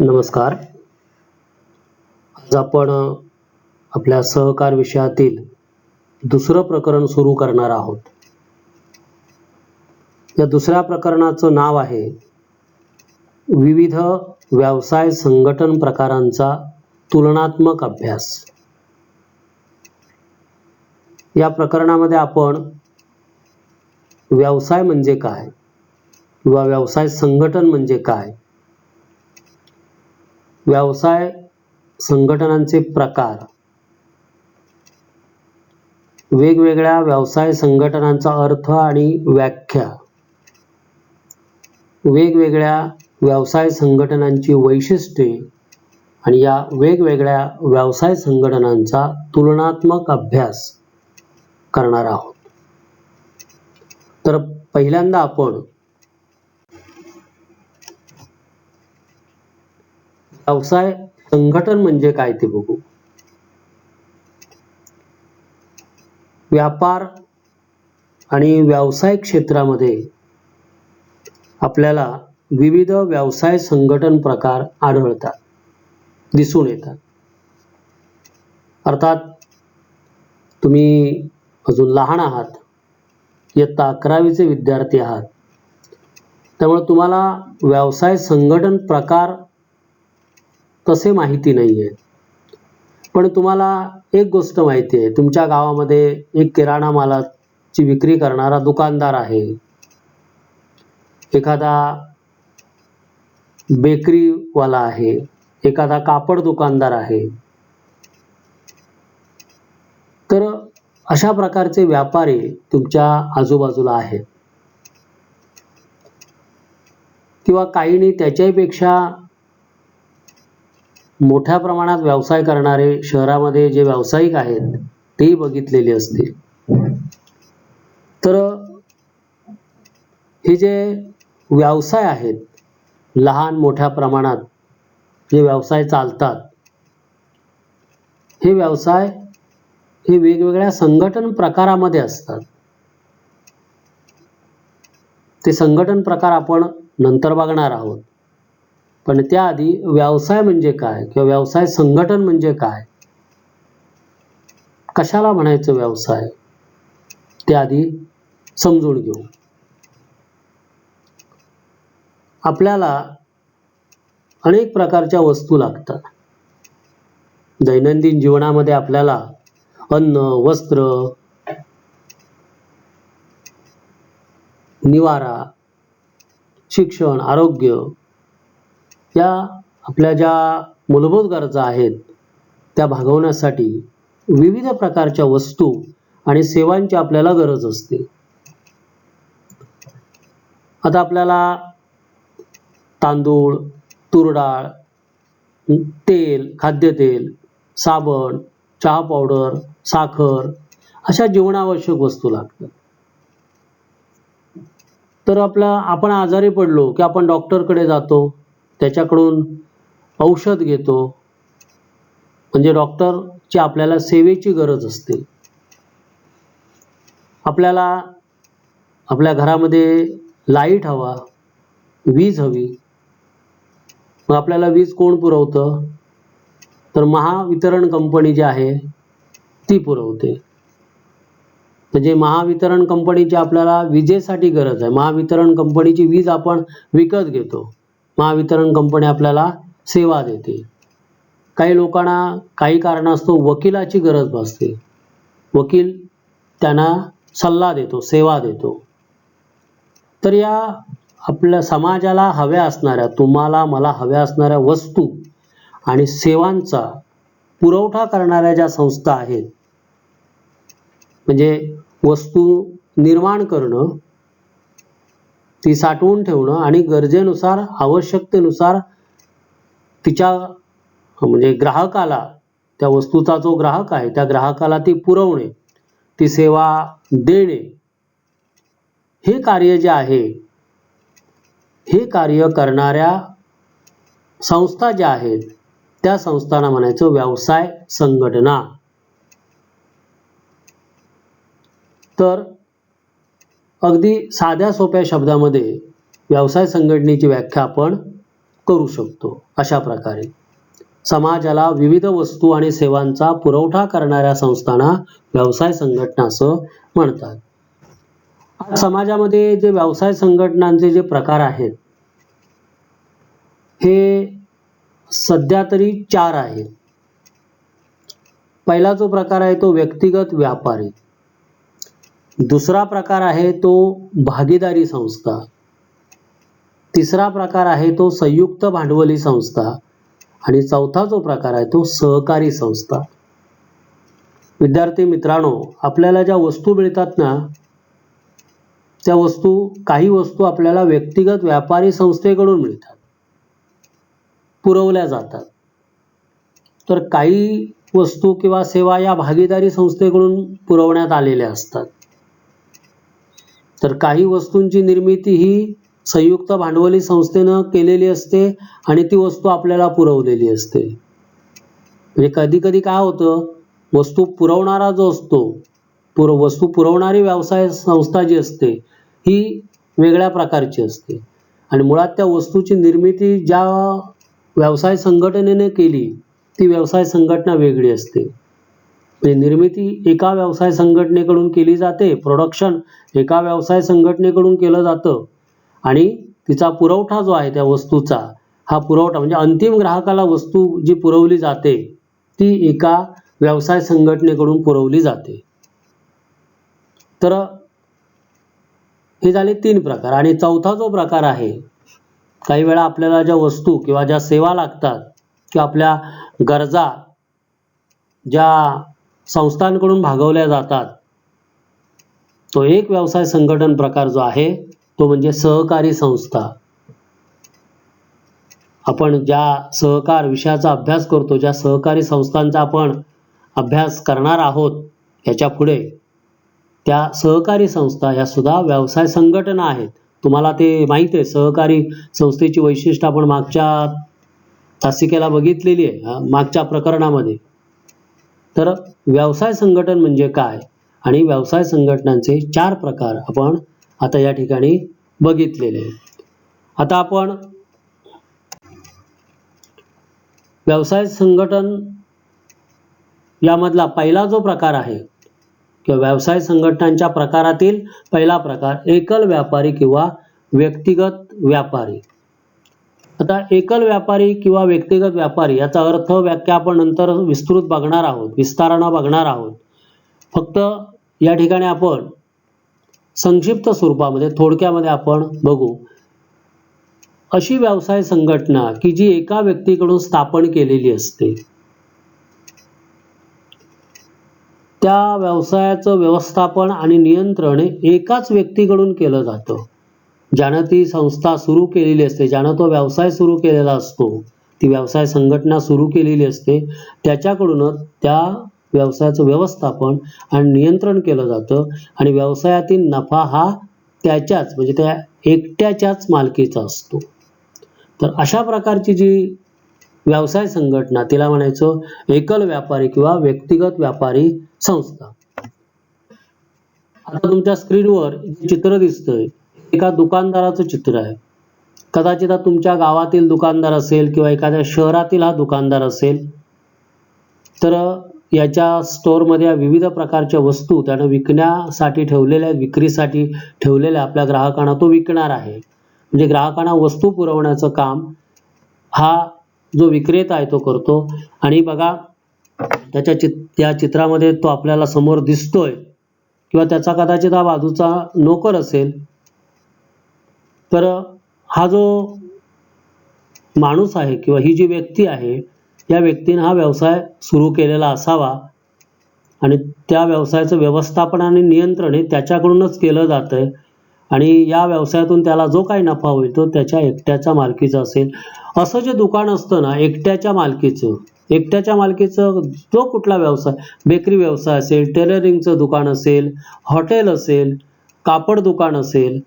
नमस्कार. आज आपण आपल्या सहकार विषयातील दुसरं प्रकरण सुरू करणार आहोत. या दुसऱ्या प्रकरणाचं नाव आहे विविध व्यवसाय संघटन प्रकारांचा तुलनात्मक अभ्यास. या प्रकरणामध्ये आपण व्यवसाय म्हणजे काय किंवा व्यवसाय संघटन म्हणजे काय, व्यवसाय संघटनांचे प्रकार, वेगवेगळ्या व्यवसाय संघटनांचा अर्थ आणि व्याख्या, वेगवेगळ्या व्यवसाय संघटनांची वैशिष्ट्ये आणि या वेगवेगळ्या व्यवसाय संघटनांचा तुलनात्मक अभ्यास करणार आहोत. तर पहिल्यांदा आपण व्यवसाय संघटन म्हणजे काय ते बघू. व्यापार आणि व्यवसाय क्षेत्रामध्ये आपल्याला विविध व्यवसाय संघटन प्रकार आढळतात, दिसून येतात. अर्थात तुम्ही अजून लहान आहात, इयत्ता 11वीचे विद्यार्थी आहात, त्यामुळे तुम्हाला व्यवसाय संघटन प्रकार तसे माहिती नाही आहे. पण तुम्हाला एक गोष्ट माहिती आहे, तुमच्या गावामध्ये एक किराणा मालाची विक्री करणारा दुकानदार आहे, एखादा बेकरीवाला आहे, एखादा कापड दुकानदार आहे. तर अशा प्रकारचे व्यापारी तुमच्या आजूबाजूला आहेत. किंवा काहींनी त्याच्यापेक्षा मोठ्या प्रमाणात व्यवसाय करणारे शहरामध्ये जे व्यावसायिक आहेत तेही बघितलेले असतील. तर हे जे व्यवसाय आहेत, लहान मोठ्या प्रमाणात जे व्यवसाय चालतात, हे व्यवसाय हे वेगवेगळ्या संघटन प्रकारामध्ये असतात. ते संघटन प्रकार आपण नंतर बघणार आहोत. पण त्याआधी व्यवसाय म्हणजे काय किंवा व्यवसाय संघटन म्हणजे काय, कशाला म्हणायचं व्यवसाय, ते आधी समजून घेऊ. आपल्याला अनेक प्रकारच्या वस्तू लागतात. दैनंदिन जीवनामध्ये आपल्याला अन्न, वस्त्र, निवारा, शिक्षण, आरोग्य या आपल्या ज्या मूलभूत गरजा आहेत त्या भागवण्यासाठी विविध प्रकारच्या वस्तू आणि सेवांची आपल्याला गरज असते. आता आपल्याला तांदूळ, तूर डाळ, तेल, खाद्यतेल, साबण, चहा पावडर, साखर अशा जीवनावश्यक वस्तू लागतात. तर आपण आजारी पडलो की आपण डॉक्टरकडे जातो, त्याच्याकडून औषध घेतो, म्हणजे डॉक्टरची आपल्याला सेवेची गरज असते. आपल्याला आपल्या घरामध्ये लाईट हवा, वीज हवी, मग आपल्याला वीज कोण पुरवतं, तर महावितरण कंपनी जी आहे ती पुरवते. म्हणजे महावितरण कंपनीची आपल्याला विजेसाठी गरज आहे, महावितरण कंपनीची वीज आपण विकत घेतो, महावितरण कंपनी आपल्याला सेवा देते. काही लोकांना काही कारणास्तव वकिलाची गरज भासते, वकील त्यांना सल्ला देतो, सेवा देतो. तर या आपल्या समाजाला हव्या असणाऱ्या, तुम्हाला मला हव्या असणाऱ्या वस्तू आणि सेवांचा पुरवठा करणाऱ्या ज्या संस्था आहेत, म्हणजे वस्तू निर्माण करणं, ती साठवून ठेवणं आणि गरजेनुसार, आवश्यकतेनुसार तिच्या म्हणजे ग्राहकाला, त्या वस्तूचा जो ग्राहक आहे त्या ग्राहकाला ती पुरवणे, ती सेवा देणे, हे कार्य जे आहे, हे कार्य करणाऱ्या संस्था ज्या आहेत त्या संस्थांना म्हणायचं व्यवसाय संघटना. तर अगदी साध्या सोप्या शब्दामध्ये व्यवसाय संघटनेची व्याख्या आपण करू शकतो. अशा प्रकारे समाजाला विविध वस्तू आणि सेवांचा पुरवठा करणाऱ्या संस्थांना व्यवसाय संघटना असं म्हणतात. आज समाजामध्ये जे व्यवसाय संघटनांचे जे प्रकार आहेत हे सध्या तरी 4 आहेत. पहिला जो प्रकार आहे तो व्यक्तिगत व्यापारी, दुसरा प्रकार आहे तो भागीदारी संस्था, तिसरा प्रकार आहे तो संयुक्त भांडवली संस्था आणि चौथा जो प्रकार आहे तो सहकारी संस्था. विद्यार्थी मित्रांनो, आपल्याला ज्या वस्तू मिळतात ना त्या काही वस्तू आपल्याला व्यक्तिगत व्यापारी संस्थेकडून मिळतात, पुरवल्या जातात. तर काही वस्तू किंवा सेवा या भागीदारी संस्थेकडून पुरवण्यात आलेल्या असतात. तर काही वस्तूंची निर्मिती ही संयुक्त भांडवली संस्थेनं केलेली असते आणि ती वस्तू आपल्याला पुरवलेली असते. म्हणजे कधी कधी काय होतं, वस्तू पुरवणारा जो असतो, वस्तू पुरवणारी व्यवसाय संस्था जी असते ही वेगळ्या प्रकारची असते आणि मुळात त्या वस्तूची निर्मिती ज्या व्यवसाय संघटनेने केली ती व्यवसाय संघटना वेगळी असते. म्हणजे निर्मिती एका व्यवसाय संघटनेकडून केली जाते, प्रोडक्शन एका व्यवसाय संघटनेकडून केलं जातं आणि तिचा पुरवठा जो आहे त्या वस्तूचा, हा पुरवठा म्हणजे अंतिम ग्राहकाला वस्तू जी पुरवली जाते ती एका व्यवसाय संघटनेकडून पुरवली जाते. तर हे झाले 3 प्रकार. आणि चौथा जो प्रकार आहे, काही वेळा आपल्याला ज्या वस्तू किंवा ज्या सेवा लागतात किंवा आपल्या गरजा ज्या संस्थांकडून भागवल्या जातात, तो एक व्यवसाय संघटन प्रकार जो आहे तो म्हणजे सहकारी संस्था. आपण ज्या सहकार विषयाचा अभ्यास करतो, ज्या सहकारी संस्थांचा आपण अभ्यास करणार आहोत याच्या पुढे, त्या सहकारी संस्था ह्या सुद्धा व्यवसाय संघटना आहेत. तुम्हाला ते माहिती आहे, सहकारी संस्थेची वैशिष्ट्य आपण मागच्या तासिकेला बघितलेली आहे, मागच्या प्रकरणामध्ये. तर व्यवसाय संघटन म्हणजे काय आणि व्यवसाय संघटनांचे 4 प्रकार आपण आता या ठिकाणी बघितलेले आहेत. आता आपण व्यवसाय संघटन यामधला पहिला जो प्रकार आहे किंवा व्यवसाय संघटनांच्या प्रकारातील पहिला प्रकार एकल व्यापारी किंवा व्यक्तिगत व्यापारी. आता एकल व्यापारी किंवा व्यक्तिगत व्यापारी याचा अर्थ व्याख्या आपण नंतर विस्तृत बघणार आहोत, विस्ताराने बघणार आहोत. फक्त या ठिकाणी आपण संक्षिप्त स्वरूपामध्ये थोडक्यामध्ये आपण बघू. अशी व्यवसाय संघटना की जी एका व्यक्तीकडून स्थापन केलेली असते, त्या व्यवसायाचं व्यवस्थापन आणि नियंत्रण एकाच व्यक्तीकडून केलं जातं. ज्यानं ती संस्था सुरू केलेली असते, ज्यानं तो व्यवसाय सुरू केलेला असतो, ती व्यवसाय संघटना सुरू केलेली असते, त्याच्याकडूनच त्या व्यवसायाचं व्यवस्थापन आणि नियंत्रण केलं जातं आणि व्यवसायातील नफा हा त्याच्याच म्हणजे त्या एकट्याच्याच मालकीचा असतो. तर अशा प्रकारची जी व्यवसाय संघटना तिला म्हणायचं एकल व्यापारी किंवा व्यक्तिगत व्यापारी संस्था. आता तुमच्या स्क्रीनवर चित्र दिसतंय, एका दुकानदाराचं चित्र आहे. कदाचित हा तुमच्या गावातील दुकानदार असेल किंवा एखाद्या शहरातील हा दुकानदार असेल. तर याच्या स्टोअरमध्ये विविध प्रकारच्या वस्तू त्यानं विकण्यासाठी ठेवलेल्या, विक्रीसाठी ठेवलेल्या आपल्या ग्राहकांना तो विकणार आहे. म्हणजे ग्राहकांना वस्तू पुरवण्याचं काम हा जो विक्रेता आहे तो करतो. आणि बघा त्या चित्रामध्ये तो आपल्याला समोर दिसतोय किंवा त्याचा कदाचित हा बाजूचा नोकर असेल. तर हा जो माणूस आहे किंवा ही जी व्यक्ती आहे, या व्यक्तीने हा व्यवसाय सुरू केलेला असावा आणि त्या व्यवसायाचं व्यवस्थापन आणि नियंत्रण हे त्याच्याकडूनच केलं जातंय आणि या व्यवसायातून त्याला जो काही नफा होईल तो त्याच्या एकट्याच्या मालकीचा असेल. असं जे दुकान असतं ना एकट्याच्या मालकीचं जो कुठला व्यवसाय, बेकरी व्यवसाय असेल, टेलरिंगचं दुकान असेल, हॉटेल असेल, कापड दुकान असेल,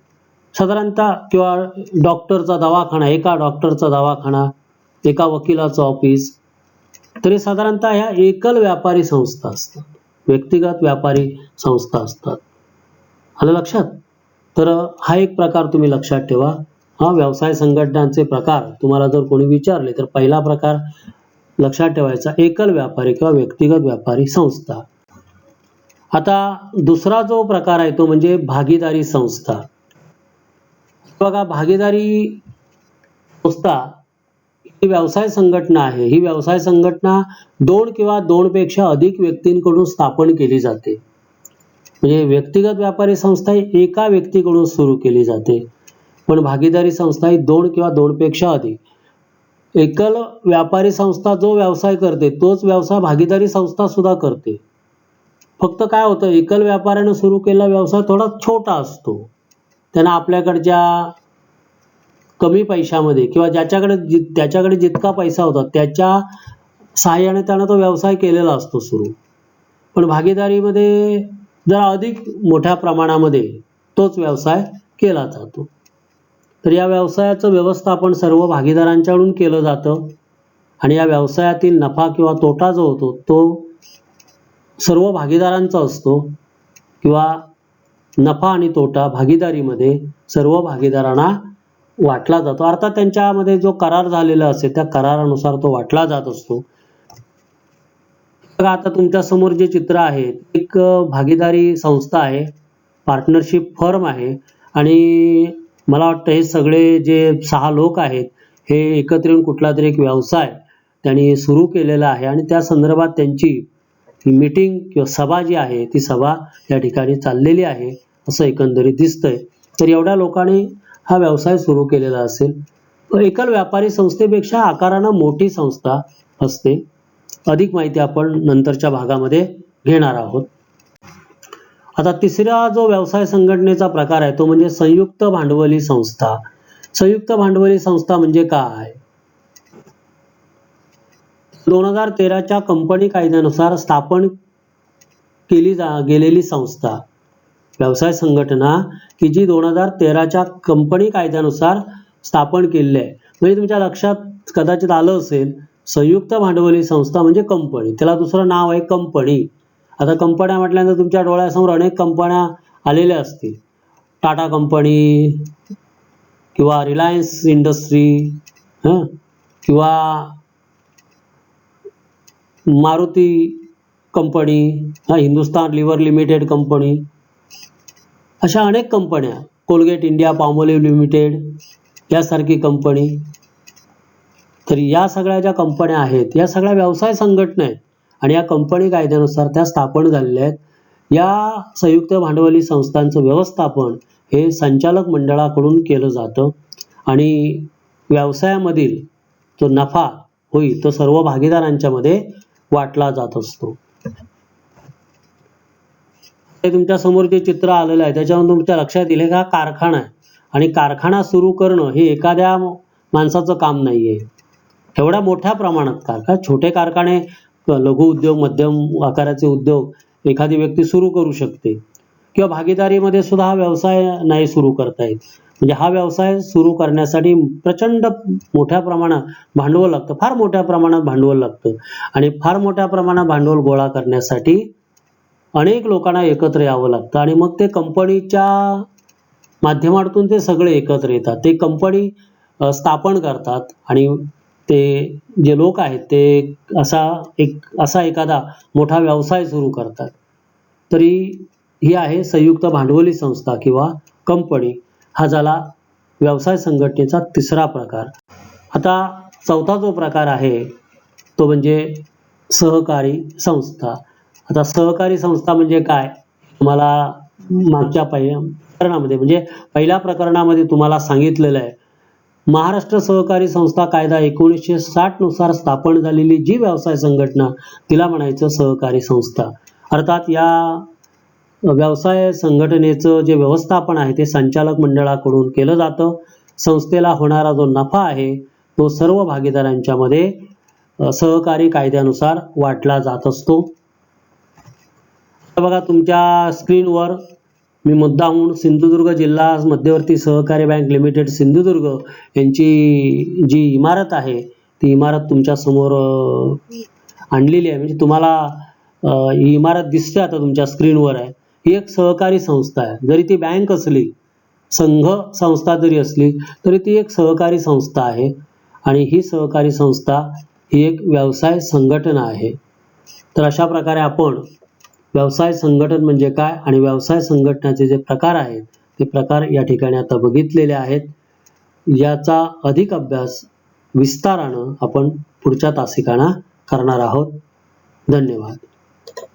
साधारणतः किंवा डॉक्टरचा दवाखाना, एका डॉक्टरचा दवाखाना, एका वकिलाचं ऑफिस, तरी साधारणतः ह्या एकल व्यापारी संस्था असतात, व्यक्तिगत व्यापारी संस्था असतात. आलं लक्षात? तर हा एक प्रकार तुम्ही लक्षात ठेवा. हा व्यवसाय संघटनांचे प्रकार तुम्हाला जर कोणी विचारले तर पहिला प्रकार लक्षात ठेवायचा, एकल व्यापारी किंवा व्यक्तिगत व्यापारी संस्था. आता दुसरा जो प्रकार आहे तो म्हणजे भागीदारी संस्था. बघा, भागीदारी संस्था ही व्यवसाय संघटना आहे. ही व्यवसाय संघटना 2 किंवा 2 पेक्षा अधिक व्यक्तींकडून स्थापन केली जाते. म्हणजे व्यक्तिगत व्यापारी संस्था ही एका व्यक्तीकडून सुरू केली जाते, पण भागीदारी संस्था ही 2 किंवा 2 पेक्षा अधिक. एकल व्यापारी संस्था जो व्यवसाय करते तोच व्यवसाय भागीदारी संस्था सुद्धा करते. फक्त काय होतं, एकल व्यापाऱ्यानं सुरू केलेला व्यवसाय थोडा छोटा असतो. त्यांना आपल्याकडच्या कमी पैशामध्ये किंवा त्याच्याकडे जितका पैसा होता त्याच्या सहाय्याने त्यानं तो व्यवसाय केलेला असतो सुरू. पण भागीदारीमध्ये जरा अधिक मोठ्या प्रमाणामध्ये तोच व्यवसाय केला जातो. तर या व्यवसायाचं व्यवस्थापन सर्व भागीदारांच्याकडून केलं जातं आणि या व्यवसायातील नफा किंवा तोटा जो होतो तो सर्व भागीदारांचा असतो, किंवा नफा आणि तोटा भागीदारीमध्ये सर्व भागीदारांना वाटला जातो. अर्थात त्यांच्यामध्ये जो करार झालेला असेल त्या करारानुसार तो वाटला जात असतो. बघा, आता तुमच्या समोर जे चित्र आहे एक भागीदारी संस्था आहे, पार्टनरशिप फर्म आहे, आणि मला वाटतं हे सगळे जे 6 लोक आहेत हे एकत्र येऊन कुठला तरी एक व्यवसाय त्यांनी सुरू केलेला आहे आणि त्या संदर्भात त्यांची मीटिंग किंवा सभा जी आहे ती सभा या ठिकाणी चाललेली आहे असं एकंदरीत दिसतंय. तर एवढ्या लोकांनी हा व्यवसाय सुरू केलेला असेल. एकल व्यापारी संस्थेपेक्षा आकारानं मोठी संस्था असते. अधिक माहिती आपण नंतरच्या भागामध्ये घेणार आहोत. आता तिसरा जो व्यवसाय संघटनेचा प्रकार आहे तो म्हणजे संयुक्त भांडवली संस्था. संयुक्त भांडवली संस्था म्हणजे काय? 2013च्या कंपनी कायद्यानुसार स्थापन केली गेलेली संस्था, व्यवसाय संघटना की जी 2013च्या कंपनी कायद्यानुसार स्थापन केलेली आहे. म्हणजे तुमच्या लक्षात कदाचित आलं असेल, संयुक्त भांडवली संस्था म्हणजे कंपनी, त्याला दुसरं नाव आहे कंपनी. आता कंपन्या म्हटल्यानंतर तुमच्या डोळ्यासमोर अनेक कंपन्या आलेल्या असतील, टाटा कंपनी किंवा रिलायन्स इंडस्ट्री किंवा Maruti company, Hindustan lever limited company, अशा अनेक कंपन्या, कोलगेट इंडिया, पामोलिव्ह लिमिटेड यासारखी कंपनी. तर या सगळ्या ज्या कंपन्या आहेत या सगळ्या व्यवसाय संघटना आहेत आणि या कंपनी कायद्यानुसार त्या स्थापन झालेल्या आहेत. या संयुक्त भांडवली संस्थांचं व्यवस्थापन हे संचालक मंडळाकडून केलं जातं आणि व्यवसायामधील जो नफा होईल तो सर्व भागीदारांच्या मध्ये वाटला जात असतो. हे तुमच्या समोर जे चित्र आलेलं आहे त्याच्यावरून तुमच्या लक्षात येईल हा कारखाना आहे आणि कारखाना सुरू करणं हे एखाद्या माणसाचं काम नाहीये. एवढ्या मोठ्या प्रमाणात छोटे कारखाने, लघु उद्योग, मध्यम आकाराचे उद्योग एखादी व्यक्ती सुरू करू शकते किंवा भागीदारीमध्ये सुद्धा हा व्यवसाय नाही सुरू करता येत. म्हणजे हा व्यवसाय सुरू करण्यासाठी प्रचंड मोठ्या प्रमाणात भांडवल लागतं, फार मोठ्या प्रमाणात भांडवल लागतं आणि फार मोठ्या प्रमाणात भांडवल गोळा करण्यासाठी अनेक लोकांना एकत्र यावं लागतं आणि मग ते कंपनीच्या माध्यमातून ते सगळे एकत्र येतात, ते कंपनी स्थापन करतात आणि ते जे लोक आहेत ते असा एखादा मोठा व्यवसाय सुरू करतात. तरी ही आहे संयुक्त भांडवली संस्था किंवा कंपनी. हा झाला व्यवसाय संघटनेचा तिसरा प्रकार. आता चौथा जो प्रकार आहे तो म्हणजे सहकारी संस्था. आता सहकारी संस्था म्हणजे काय, तुम्हाला मागच्या प्रकरणामध्ये म्हणजे पहिल्या प्रकरणामध्ये तुम्हाला सांगितलेलं आहे. महाराष्ट्र सहकारी संस्था कायदा 1960 नुसार स्थापन झालेली जी व्यवसाय संघटना तिला म्हणायचं सहकारी संस्था. अर्थात या व्यवसाय संघटनेचं जे व्यवस्थापन आहे ते संचालक मंडळाकडून केलं जातं. संस्थेला होणारा जो नफा आहे तो सर्व भागीदारांच्या मध्ये सहकारी कायद्यानुसार वाटला जात असतो. बघा, तुमच्या स्क्रीनवर मी मुद्दामून सिंधुदुर्ग जिल्हा मध्यवर्ती सहकारी बँक लिमिटेड सिंधुदुर्ग यांची जी इमारत आहे ती इमारत तुमच्या समोर आणलेली आहे. म्हणजे तुम्हाला ही इमारत दिसते आता तुमच्या स्क्रीनवर आहे. ही एक सहकारी संस्था आहे. जरी ती बँक असली संघ संस्था जरी असली तरी ती एक सहकारी संस्था आहे आणि ही सहकारी संस्था ही एक व्यवसाय संघटना आहे. तर अशा प्रकारे आपण व्यवसाय संघटन म्हणजे काय आणि व्यवसाय संघटनाचे जे प्रकार आहेत ते प्रकार या ठिकाणी आता बघितलेले आहेत. याचा अधिक अभ्यास विस्तारानं आपण पुढच्या तासिकाना करणार आहोत. धन्यवाद.